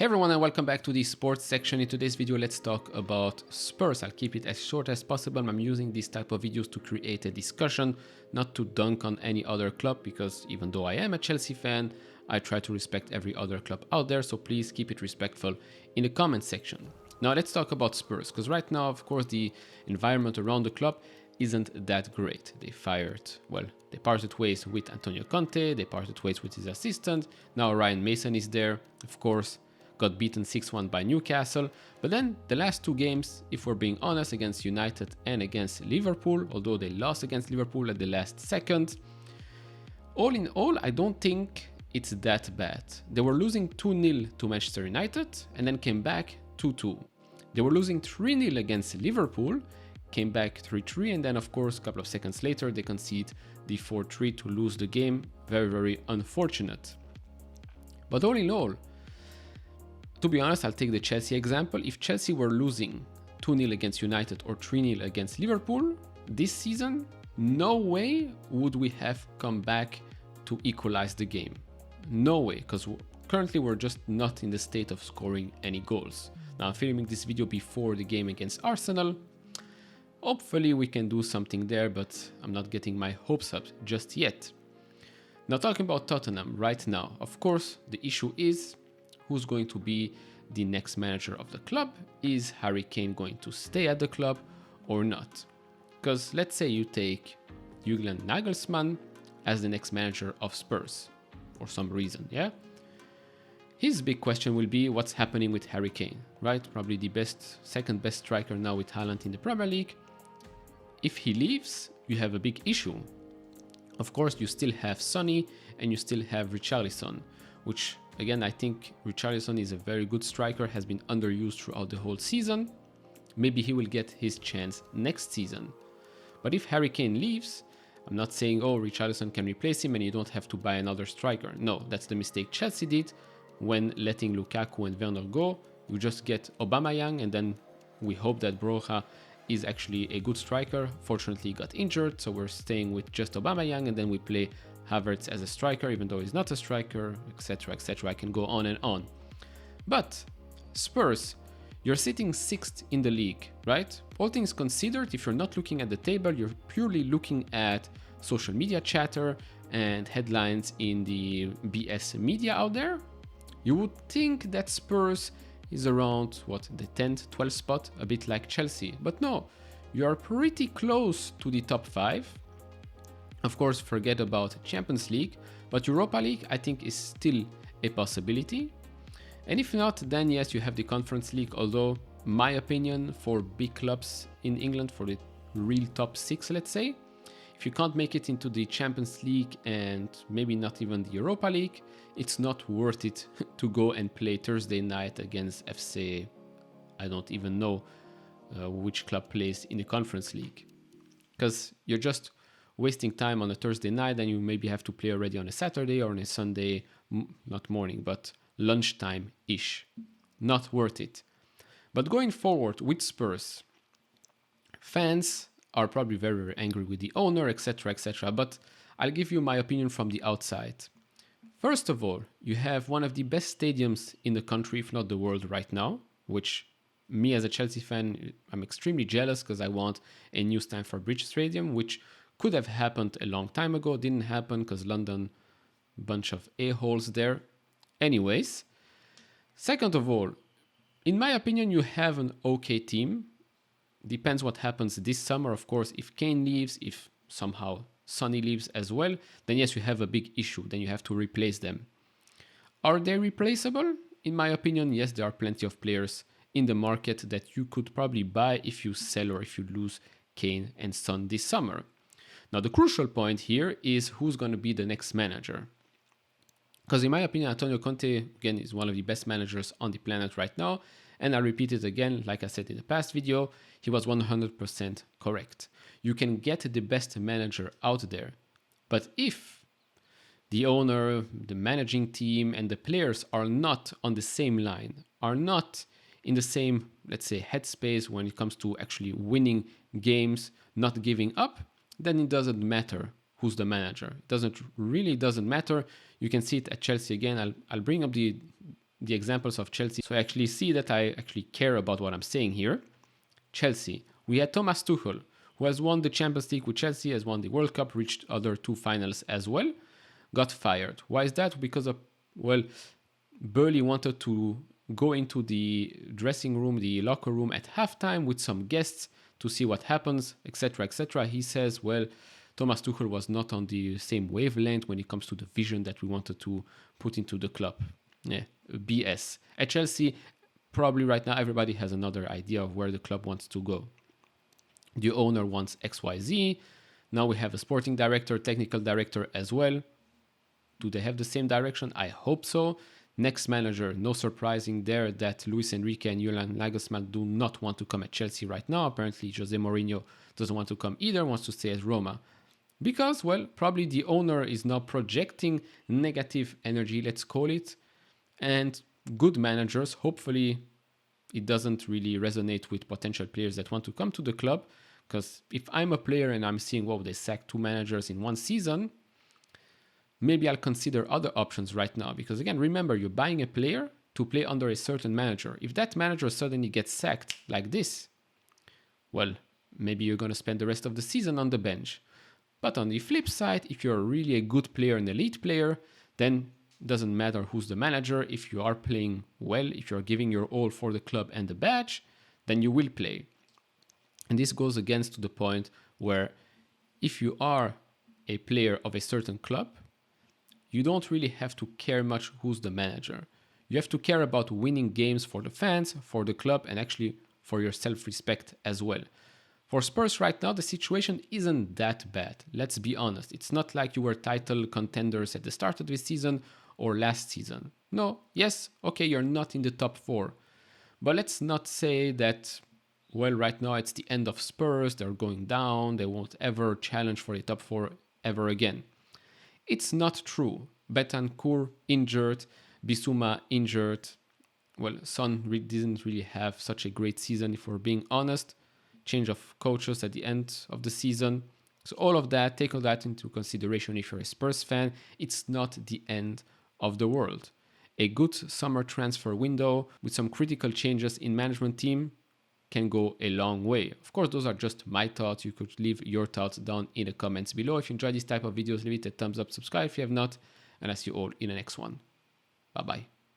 Hey everyone and welcome back to the sports section. In today's video, let's talk about Spurs. I'll keep it as short as possible. I'm using these type of videos to create a discussion, not to dunk on any other club, because even though I am a Chelsea fan, I try to respect every other club out there. So please keep it respectful in the comment section. Now let's talk about Spurs, because right now, of course, the environment around the club isn't that great. They parted ways with Antonio Conte, they parted ways with his assistant. Now Ryan Mason is there, of course. Got beaten 6-1 by Newcastle. But then the last two games, if we're being honest, against United and against Liverpool, although they lost against Liverpool at the last second, all in all, I don't think it's that bad. They were losing 2-0 to Manchester United and then came back 2-2. They were losing 3-0 against Liverpool, came back 3-3, and then of course a couple of seconds later they concede the 4-3 to lose the game. Very, very unfortunate. But all in all, to be honest, I'll take the Chelsea example. If Chelsea were losing 2-0 against United or 3-0 against Liverpool this season, no way would we have come back to equalize the game. No way, because currently we're just not in the state of scoring any goals. Now I'm filming this video before the game against Arsenal. Hopefully we can do something there, but I'm not getting my hopes up just yet. Now talking about Tottenham right now, of course, the issue is who's going to be the next manager of the club? Is Harry Kane going to stay at the club or not? Because let's say you take Julian Nagelsmann as the next manager of Spurs for some reason, yeah? His big question will be what's happening with Harry Kane, right? Probably the second best striker now with Haaland in the Premier League. If he leaves, you have a big issue. Of course, you still have Sonny and you still have Richarlison, which again, I think Richarlison is a very good striker, has been underused throughout the whole season. Maybe he will get his chance next season. But if Harry Kane leaves, I'm not saying, oh, Richarlison can replace him and you don't have to buy another striker. No, that's the mistake Chelsea did when letting Lukaku and Werner go. You just get Aubameyang and then we hope that Broja is actually a good striker. Fortunately, he got injured, so we're staying with just Aubameyang and then we play Havertz as a striker, even though he's not a striker, etc, etc. I can go on and on. But Spurs, you're sitting 6th in the league, right? All things considered, if you're not looking at the table, you're purely looking at social media chatter and headlines in the BS media out there, you would think that Spurs is around, the 10th, 12th spot, a bit like Chelsea. But no, you are pretty close to the top 5. Of course, forget about Champions League, but Europa League I think is still a possibility. And if not, then yes, you have the Conference League, although my opinion for big clubs in England, for the real top 6, let's say, if you can't make it into the Champions League and maybe not even the Europa League, it's not worth it to go and play Thursday night against FC, I don't even know which club plays in the Conference League. Because you're just wasting time on a Thursday night, and you maybe have to play already on a Saturday or on a Sunday, not morning, but lunchtime-ish. Not worth it. But going forward with Spurs, fans are probably very, very angry with the owner, etc, etc. But I'll give you my opinion from the outside. First of all, you have one of the best stadiums in the country, if not the world right now, which me as a Chelsea fan, I'm extremely jealous because I want a new Stamford Bridge Stadium, which could have happened a long time ago. Didn't happen because London, bunch of a-holes there. Anyways, second of all, in my opinion, you have an okay team. Depends what happens this summer. Of course, if Kane leaves, if somehow Sonny leaves as well, then yes, you have a big issue. Then you have to replace them. Are they replaceable? In my opinion, yes, there are plenty of players in the market that you could probably buy if you sell or if you lose Kane and Son this summer. Now, the crucial point here is who's going to be the next manager. Because in my opinion, Antonio Conte, again, is one of the best managers on the planet right now. And I repeat it again, like I said in the past video, he was 100% correct. You can get the best manager out there. But if the owner, the managing team, and the players are not on the same line, are not in the same, let's say, headspace when it comes to actually winning games, not giving up, then it doesn't matter who's the manager. It doesn't matter. You can see it at Chelsea again. I'll bring up the the examples of Chelsea, so I actually see that I actually care about what I'm saying here. Chelsea. We had Thomas Tuchel, who has won the Champions League with Chelsea, has won the World Cup, reached other 2 finals as well, got fired. Why is that? Because of, well, Burley wanted to go into the dressing room, the locker room at halftime with some guests to see what happens, etc., etc. He says, well, Thomas Tuchel was not on the same wavelength when it comes to the vision that we wanted to put into the club. Yeah, BS. At Chelsea, probably right now everybody has another idea of where the club wants to go. The owner wants XYZ. Now we have a sporting director, technical director as well. Do they have the same direction? I hope so. Next manager, no surprising there that Luis Enrique and Julian Nagelsmann do not want to come at Chelsea right now. Apparently, Jose Mourinho doesn't want to come either, wants to stay at Roma. Because, well, probably the owner is now projecting negative energy, let's call it. And good managers, hopefully it doesn't really resonate with potential players that want to come to the club. Because if I'm a player and I'm seeing, wow, they sacked 2 managers in 1 season, maybe I'll consider other options right now. Because again, remember, you're buying a player to play under a certain manager. If that manager suddenly gets sacked like this, well, maybe you're going to spend the rest of the season on the bench. But on the flip side, if you're really a good player, an elite player, then it doesn't matter who's the manager. If you are playing well, if you're giving your all for the club and the badge, then you will play. And this goes against the point where if you are a player of a certain club, you don't really have to care much who's the manager. You have to care about winning games for the fans, for the club, and actually for your self-respect as well. For Spurs right now, the situation isn't that bad. Let's be honest. It's not like you were title contenders at the start of this season or last season. No, yes, okay, you're not in the top 4. But let's not say that, well, right now it's the end of Spurs, they're going down, they won't ever challenge for a top 4 ever again. It's not true. Betancourt injured, Bissouma injured. Well, Son didn't really have such a great season, if we're being honest. Change of coaches at the end of the season. So all of that, take all that into consideration if you're a Spurs fan. It's not the end of the world. A good summer transfer window with some critical changes in management team can go a long way. Of course, those are just my thoughts. You could leave your thoughts down in the comments below. If you enjoy this type of videos, leave it a thumbs up, subscribe if you have not, and I'll see you all in the next one. Bye-bye.